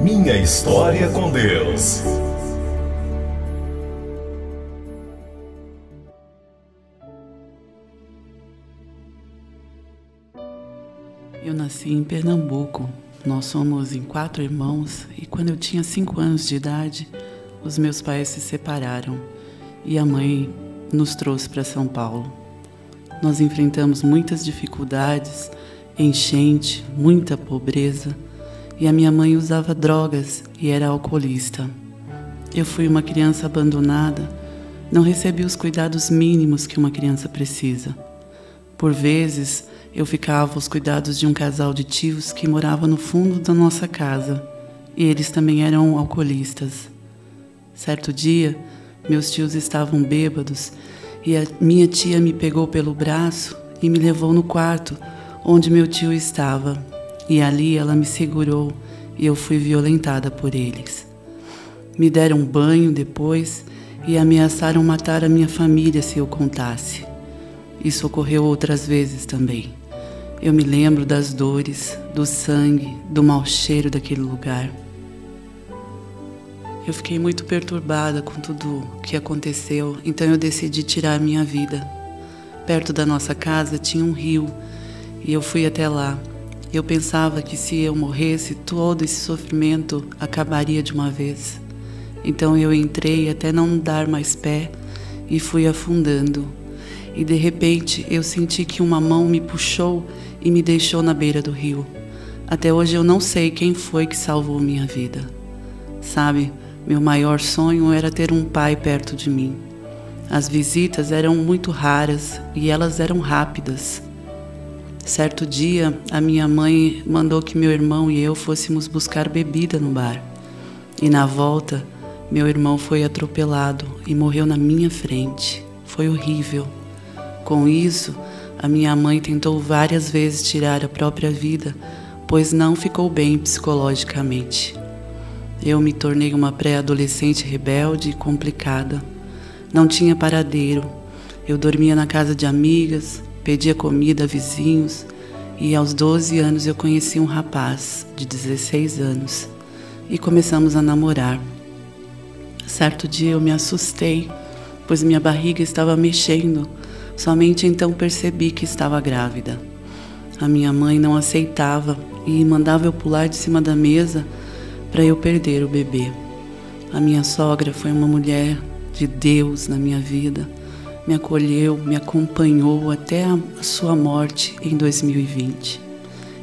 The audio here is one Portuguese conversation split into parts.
Minha história com Deus. Eu nasci em Pernambuco. Nós somos em 4 irmãos e quando eu tinha 5 anos de idade, os meus pais se separaram e a mãe nos trouxe para São Paulo. Nós enfrentamos muitas dificuldades, enchente, muita pobreza e a minha mãe usava drogas e era alcoolista. Eu fui uma criança abandonada, não recebi os cuidados mínimos que uma criança precisa. Por vezes, eu ficava aos cuidados de um casal de tios que morava no fundo da nossa casa e eles também eram alcoolistas. Certo dia, meus tios estavam bêbados e a minha tia me pegou pelo braço e me levou no quarto onde meu tio estava. E ali ela me segurou e eu fui violentada por eles. Me deram banho depois e ameaçaram matar a minha família se eu contasse. Isso ocorreu outras vezes também. Eu me lembro das dores, do sangue, do mau cheiro daquele lugar. Eu fiquei muito perturbada com tudo o que aconteceu, então eu decidi tirar a minha vida. Perto da nossa casa tinha um rio e eu fui até lá. Eu pensava que se eu morresse, todo esse sofrimento acabaria de uma vez. Então eu entrei até não dar mais pé e fui afundando. E de repente eu senti que uma mão me puxou e me deixou na beira do rio. Até hoje eu não sei quem foi que salvou minha vida. Sabe, meu maior sonho era ter um pai perto de mim. As visitas eram muito raras e elas eram rápidas. Certo dia, a minha mãe mandou que meu irmão e eu fôssemos buscar bebida no bar. E na volta, meu irmão foi atropelado e morreu na minha frente. Foi horrível. Com isso, a minha mãe tentou várias vezes tirar a própria vida, pois não ficou bem psicologicamente. Eu me tornei uma pré-adolescente rebelde e complicada. Não tinha paradeiro. Eu dormia na casa de amigas, pedia comida a vizinhos e aos 12 anos eu conheci um rapaz de 16 anos e começamos a namorar. Certo dia eu me assustei, pois minha barriga estava mexendo. Somente então percebi que estava grávida. A minha mãe não aceitava e mandava eu pular de cima da mesa para eu perder o bebê. A minha sogra foi uma mulher de Deus na minha vida. Me acolheu, me acompanhou até a sua morte em 2020.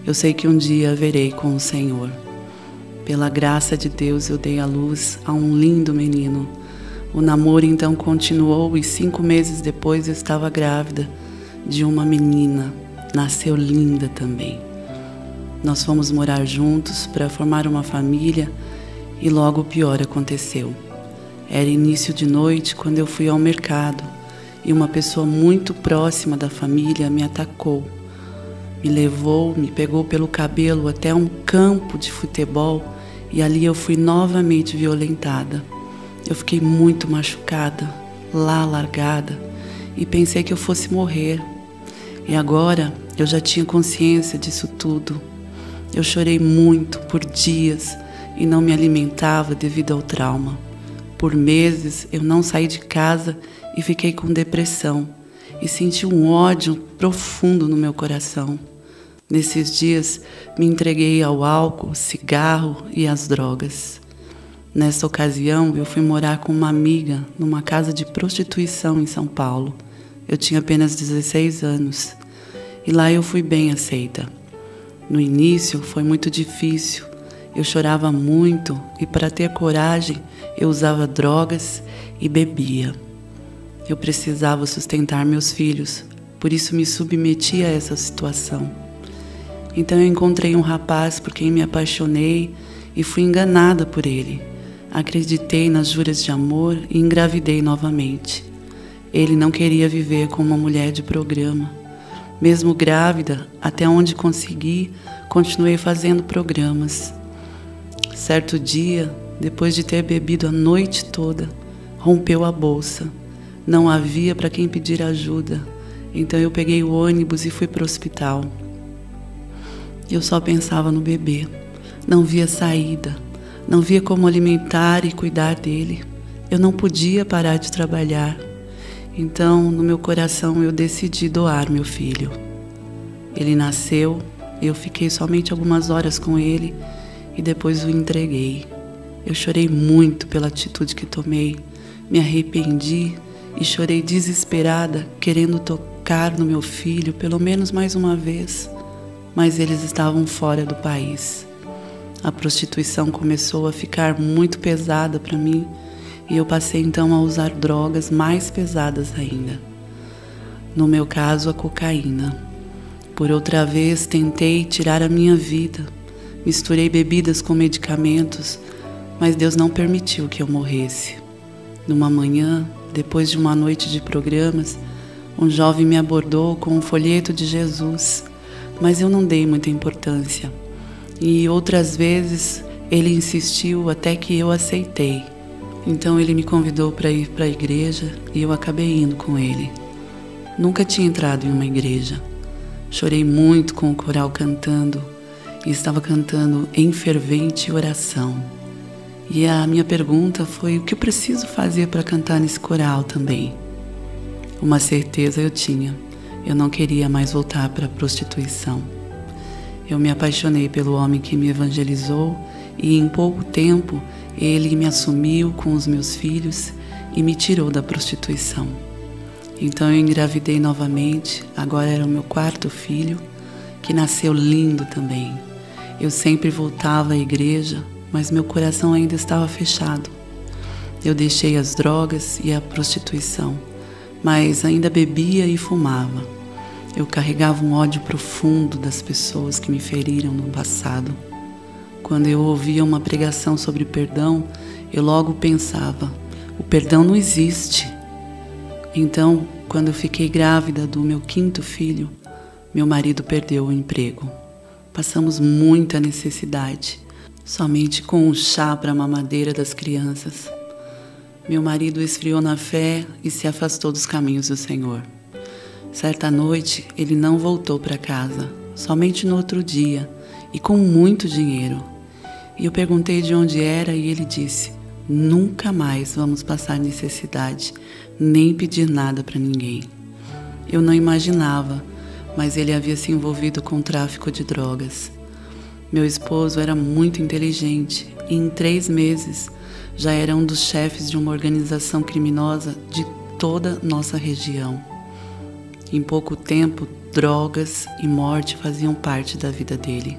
Eu sei que um dia haverei com o Senhor. Pela graça de Deus eu dei à luz a um lindo menino. O namoro então continuou e 5 meses depois eu estava grávida de uma menina. Nasceu linda também. Nós fomos morar juntos para formar uma família e logo o pior aconteceu. Era início de noite quando eu fui ao mercado e uma pessoa muito próxima da família me atacou. Me levou, me pegou pelo cabelo até um campo de futebol e ali eu fui novamente violentada. Eu fiquei muito machucada, lá largada, e pensei que eu fosse morrer. E agora eu já tinha consciência disso tudo. Eu chorei muito por dias e não me alimentava devido ao trauma. Por meses eu não saí de casa e fiquei com depressão e senti um ódio profundo no meu coração. Nesses dias me entreguei ao álcool, cigarro e às drogas. Nessa ocasião eu fui morar com uma amiga numa casa de prostituição em São Paulo. Eu tinha apenas 16 anos e lá eu fui bem aceita. No início foi muito difícil. Eu chorava muito e para ter coragem eu usava drogas e bebia. Eu precisava sustentar meus filhos, por isso me submeti a essa situação. Então eu encontrei um rapaz por quem me apaixonei e fui enganada por ele. Acreditei nas juras de amor e engravidei novamente. Ele não queria viver com uma mulher de programa. Mesmo grávida, até onde consegui, continuei fazendo programas. Certo dia, depois de ter bebido a noite toda, rompeu a bolsa. Não havia para quem pedir ajuda, então eu peguei o ônibus e fui para o hospital. Eu só pensava no bebê, não via saída. Não via como alimentar e cuidar dele. Eu não podia parar de trabalhar. Então, no meu coração, eu decidi doar meu filho. Ele nasceu, eu fiquei somente algumas horas com ele e depois o entreguei. Eu chorei muito pela atitude que tomei, me arrependi e chorei desesperada, querendo tocar no meu filho pelo menos mais uma vez, mas eles estavam fora do país. A prostituição começou a ficar muito pesada para mim e eu passei então a usar drogas mais pesadas ainda. No meu caso, a cocaína. Por outra vez, tentei tirar a minha vida. Misturei bebidas com medicamentos, mas Deus não permitiu que eu morresse. Numa manhã, depois de uma noite de programas, um jovem me abordou com um folheto de Jesus, mas eu não dei muita importância. E outras vezes ele insistiu até que eu aceitei. Então ele me convidou para ir para a igreja e eu acabei indo com ele. Nunca tinha entrado em uma igreja. Chorei muito com o coral cantando e estava cantando em fervente oração. E a minha pergunta foi: o que eu preciso fazer para cantar nesse coral também? Uma certeza eu tinha: eu não queria mais voltar para a prostituição. Eu me apaixonei pelo homem que me evangelizou e em pouco tempo ele me assumiu com os meus filhos e me tirou da prostituição. Então eu engravidei novamente, agora era o meu 4º filho, que nasceu lindo também. Eu sempre voltava à igreja, mas meu coração ainda estava fechado. Eu deixei as drogas e a prostituição, mas ainda bebia e fumava. Eu carregava um ódio profundo das pessoas que me feriram no passado. Quando eu ouvia uma pregação sobre perdão, eu logo pensava: o perdão não existe. Então, quando eu fiquei grávida do meu 5º filho, meu marido perdeu o emprego. Passamos muita necessidade, somente com um chá para a mamadeira das crianças. Meu marido esfriou na fé e se afastou dos caminhos do Senhor. Certa noite, ele não voltou para casa, somente no outro dia, e com muito dinheiro. E eu perguntei de onde era e ele disse: nunca mais vamos passar necessidade, nem pedir nada para ninguém. Eu não imaginava, mas ele havia se envolvido com tráfico de drogas. Meu esposo era muito inteligente e em 3 meses já era um dos chefes de uma organização criminosa de toda nossa região. Em pouco tempo, drogas e morte faziam parte da vida dele.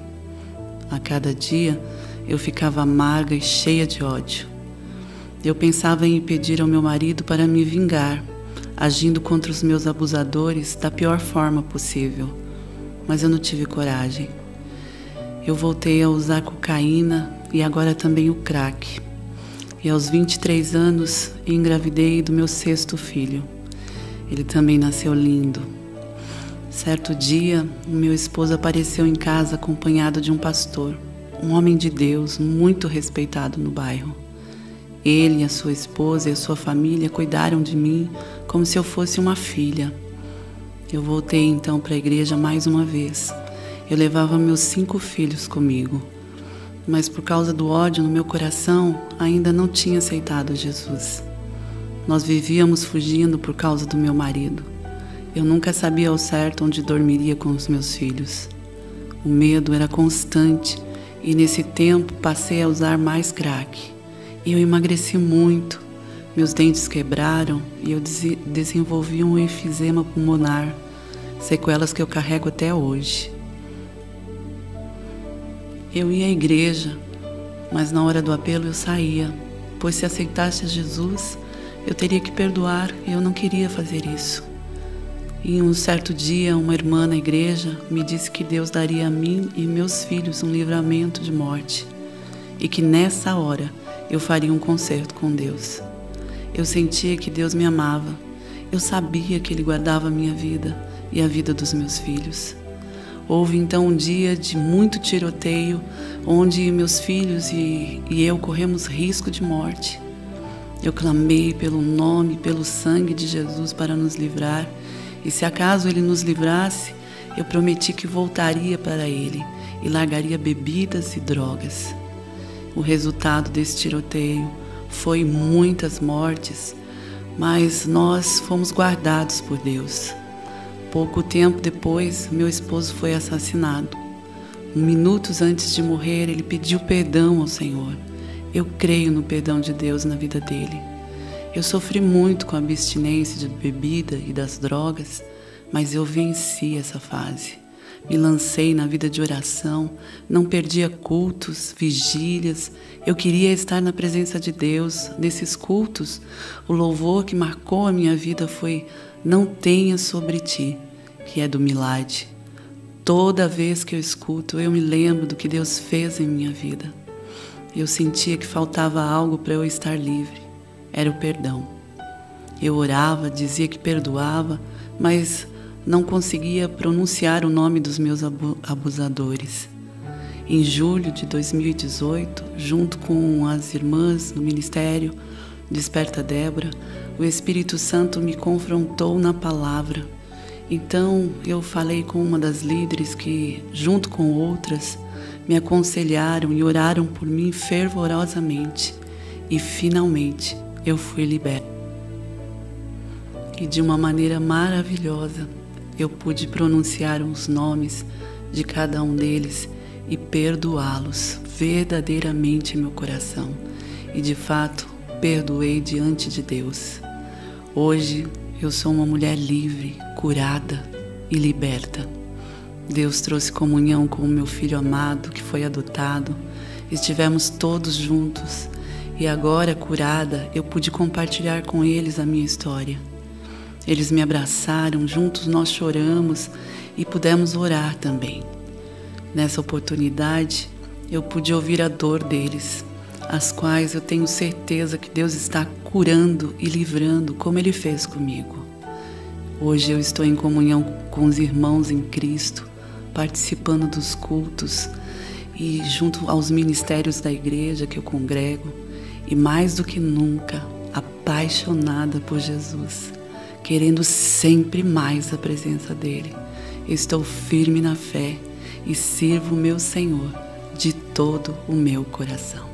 A cada dia, eu ficava amarga e cheia de ódio. Eu pensava em pedir ao meu marido para me vingar, agindo contra os meus abusadores da pior forma possível, mas eu não tive coragem. Eu voltei a usar cocaína e agora também o crack. E aos 23 anos, engravidei do meu 6º filho. Ele também nasceu lindo. Certo dia, o meu esposo apareceu em casa acompanhado de um pastor, um homem de Deus muito respeitado no bairro. Ele, a sua esposa e a sua família cuidaram de mim como se eu fosse uma filha. Eu voltei então para a igreja mais uma vez. Eu levava meus 5 filhos comigo, mas por causa do ódio no meu coração, ainda não tinha aceitado Jesus. Nós vivíamos fugindo por causa do meu marido. Eu nunca sabia ao certo onde dormiria com os meus filhos. O medo era constante e nesse tempo passei a usar mais crack. Eu emagreci muito, meus dentes quebraram e eu desenvolvi um enfisema pulmonar, sequelas que eu carrego até hoje. Eu ia à igreja, mas na hora do apelo eu saía, pois se aceitasse a Jesus, eu teria que perdoar e eu não queria fazer isso. E um certo dia, uma irmã na igreja me disse que Deus daria a mim e meus filhos um livramento de morte e que nessa hora eu faria um concerto com Deus. Eu sentia que Deus me amava. Eu sabia que Ele guardava a minha vida e a vida dos meus filhos. Houve então um dia de muito tiroteio, onde meus filhos e eu corremos risco de morte. Eu clamei pelo nome, pelo sangue de Jesus para nos livrar, e se acaso Ele nos livrasse, eu prometi que voltaria para Ele e largaria bebidas e drogas. o resultado desse tiroteio foi muitas mortes, mas nós fomos guardados por Deus. Pouco tempo depois, meu esposo foi assassinado. Minutos antes de morrer, ele pediu perdão ao Senhor. Eu creio no perdão de Deus na vida dele. Eu sofri muito com a abstinência de bebida e das drogas, mas eu venci essa fase. Me lancei na vida de oração, não perdia cultos, vigílias. Eu queria estar na presença de Deus. Nesses cultos, o louvor que marcou a minha vida foi Não Tenha Sobre Ti, que é do Milad. Toda vez que eu escuto, eu me lembro do que Deus fez em minha vida. Eu sentia que faltava algo para eu estar livre. Era o perdão. Eu orava, dizia que perdoava, mas não conseguia pronunciar o nome dos meus abusadores. Em julho de 2018, junto com as irmãs no ministério Desperta Débora, o Espírito Santo me confrontou na palavra. Então eu falei com uma das líderes que, junto com outras, me aconselharam e oraram por mim fervorosamente. E finalmente eu fui liberta. E de uma maneira maravilhosa, eu pude pronunciar os nomes de cada um deles e perdoá-los verdadeiramente em meu coração. E de fato, perdoei diante de Deus. Hoje eu sou uma mulher livre, curada e liberta. Deus trouxe comunhão com o meu filho amado que foi adotado. Estivemos todos juntos e agora, curada, eu pude compartilhar com eles a minha história. Eles me abraçaram, juntos nós choramos e pudemos orar também. Nessa oportunidade, eu pude ouvir a dor deles, as quais eu tenho certeza que Deus está curando e livrando como Ele fez comigo. Hoje eu estou em comunhão com os irmãos em Cristo, participando dos cultos e junto aos ministérios da igreja que eu congrego, e mais do que nunca, apaixonada por Jesus, querendo sempre mais a presença dEle. Estou firme na fé e sirvo o meu Senhor de todo o meu coração.